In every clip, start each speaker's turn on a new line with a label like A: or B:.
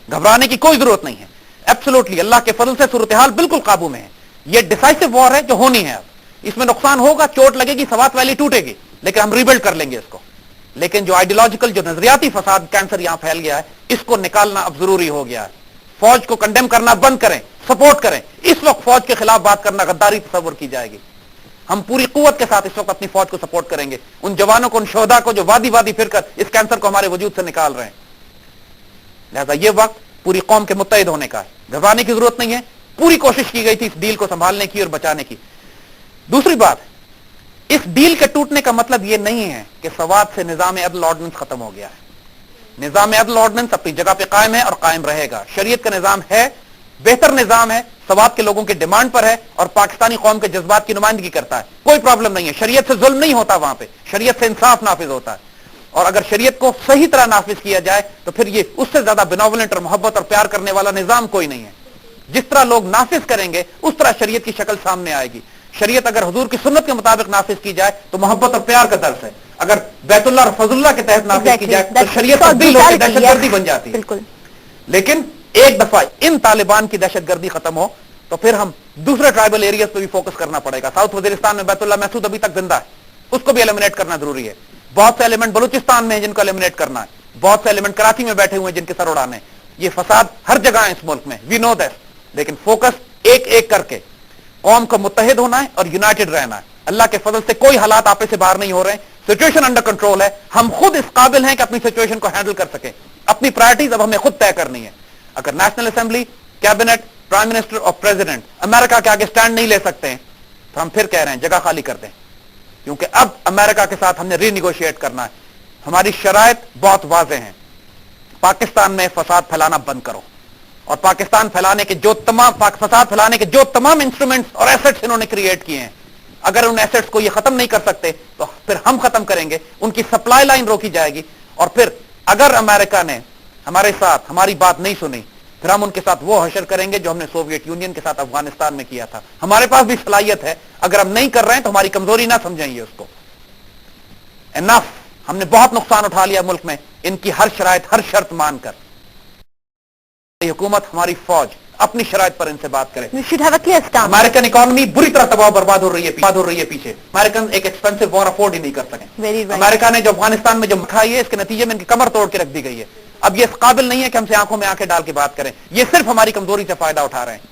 A: घबराने की कोई जरूरत नहीं है। एब्सोल्युटली अल्लाह के फजल से सूरत-ए-हाल बिल्कुल काबू में है। ये डिसाइसिव वॉर है जो होनी है। अब इसमें नुकसान होगा, चोट लगेगी, सवात वैली टूटेगी, लेकिन हम रिबिल्ड कर लेंगे इसको। लेकिन जो आइडियोलॉजिकल, जो नजरियाती फसाद, कैंसर यहां फैल गया है, इसको निकालना अब जरूरी हो गया है। फौज को कंडेम करना बंद करें, सपोर्ट करें। इस वक्त फौज के खिलाफ बात करना गद्दारी तस्वर की जाएगी। हम पूरी कुव्वत के साथ इस वक्त अपनी फौज को सपोर्ट करेंगे, उन जवानों को, उन शोहदा को जो वादी वादी फिरकर इस कैंसर को हमारे वजूद से निकाल रहे हैं। लिहाजा यह वक्त पूरी कौम के मुत्तहिद होने का है, घबराने की जरूरत नहीं है। पूरी कोशिश की गई थी इस डील को संभालने की और बचाने की। दूसरी बात, इस डील के टूटने का मतलब यह नहीं है कि सवात से निजाम अदल ऑर्डिनेंस खत्म हो गया है। निजाम अदल ऑर्डिनेंस अपनी जगह पे कायम है और कायम रहेगा। शरीयत का निजाम है, बेहतर निजाम है, सवात के लोगों के डिमांड पर है और पाकिस्तानी कौम के जज्बात की नुमाइंदगी करता है। कोई प्रॉब्लम नहीं है, शरीयत से जुल्म नहीं होता, वहां पे शरीयत से इंसाफ नाफिज होता है। और अगर शरीयत को सही तरह नाफिज किया जाए तो फिर ये उससे ज्यादा बेनोवलेंट और मोहब्बत और प्यार करने वाला निजाम कोई नहीं है। जिस तरह लोग नाफिज करेंगे उस तरह शरीयत की शक्ल सामने आएगी। शरीयत अगर हुजूर की सुन्नत के मुताबिक नाफिज की जाए तो मोहब्बत और प्यार का दर्स है। अगर बैतुल्लाह और फजलुल्लाह के तहत नाफिज की जाए तो शरीयत तब्दील होकर दहशतगर्दी बन जाती है। लेकिन एक दफा इन तालिबान की दहशतगर्दी खत्म हो तो फिर हम दूसरे ट्राइबल एरियाज पे भी फोकस करना पड़ेगा। साउथ वजीरिस्तान में बैतुल्लाह महसूद अभी तक जिंदा है, उसको भी एलिमिनेट करना जरूरी है। बहुत से एलिमेंट बलूचिस्तान में है जिनको एलिमिनेट करना है, बहुत से एलिमेंट कराची में बैठे हुए हैं जिनके सर उड़ाने। ये फसाद हर जगह है इस मुल्क में, वी नो दैट। लेकिन फोकस एक एक करके कौम को मुत्तहिद होना है और यूनाइटेड रहना है। अल्लाह के फजल से कोई हालात आपे से बाहर नहीं हो रहे हैं, सिचुएशन अंडर कंट्रोल है। हम खुद इस काबिल हैं कि अपनी सिचुएशन को हैंडल कर सके। अपनी प्रायोरिटीज अब हमें खुद तय करनी है। अगर national assembly, cabinet, prime minister और प्रेसिडेंट अमेरिका के आगे स्टैंड नहीं ले सकते हैं तो हम फिर कह रहे हैं जगह खाली कर दें, क्योंकि अब अमेरिका के साथ हमने रीनिगोशिएट करना है। हमारी शराइत बहुत वाज़ेह हैं। पाकिस्तान में फसाद फैलाना बंद करो और पाकिस्तान फैलाने के जो तमाम फसाद फैलाने के जो तमाम इंस्ट्रूमेंट्स और एसेट्स इन्होंने क्रिएट किए हैं, अगर उन एसेट्स को ये खत्म नहीं कर सकते तो फिर हम खत्म करेंगे। उनकी सप्लाई लाइन रोकी जाएगी और फिर अगर अमेरिका ने हमारे साथ हमारी बात नहीं सुनी फिर हम उनके साथ वो हशर करेंगे जो हमने सोवियत यूनियन के साथ अफगानिस्तान में किया था। हमारे पास भी सलाहियत है, अगर हम नहीं कर रहे हैं तो हमारी कमजोरी ना समझेंगे उसको। एनफ, हमने बहुत नुकसान उठा लिया मुल्क में, इनकी हर शराइत, हर शर्त मानकर। हुकूमत, हमारी फौज अपनी शराइत पर इनसे बात करें। अमेरिकन इकोनॉमी बुरी तरह तबाह बर्बाद हो रही है पीछे। अमेरिकन एक एक्सपेंसिव वॉर अफोर्ड ही नहीं कर सके। अमेरिका ने जो अफगानिस्तान में जो खाई है, इसके नतीजे में इनकी कमर तोड़ के रख दी गई है। अब ये इस काबिल नहीं है कि हमसे आंखों में आंखें डाल के बात करें। ये सिर्फ हमारी कमजोरी से फायदा उठा रहे हैं।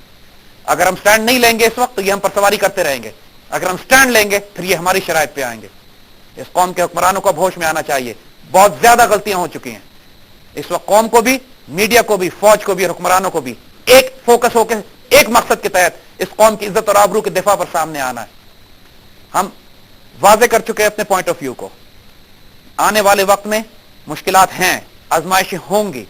A: अगर हम स्टैंड नहीं लेंगे इस वक्त तो ये हम पर सवारी करते रहेंगे। अगर हम स्टैंड लेंगे फिर ये हमारी शराइत पे आएंगे। इस कौम के हुक्मरानों को होश में आना चाहिए, बहुत ज्यादा गलतियां हो चुकी हैं। इस वक्त कौम को भी, मीडिया को भी, फौज को भी, हुक्मरानों को भी एक फोकस होकर एक मकसद के तहत इस कौम की इज्जत और आबरू के दिफा पर सामने आना है। हम वाजे कर चुके हैं अपने पॉइंट ऑफ व्यू को। आने वाले वक्त में मुश्किलात हैं, आजमाइशें होंगी,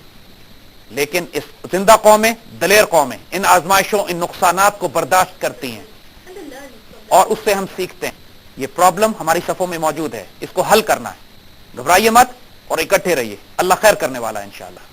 A: लेकिन इस जिंदा कौमें, दलेर कौमें इन आजमाइशों, इन नुकसानात को बर्दाश्त करती हैं और उससे हम सीखते हैं। ये प्रॉब्लम हमारी सफों में मौजूद है, इसको हल करना है। घबराइए मत और इकट्ठे रहिए। अल्लाह खैर करने वाला है इंशाअल्लाह।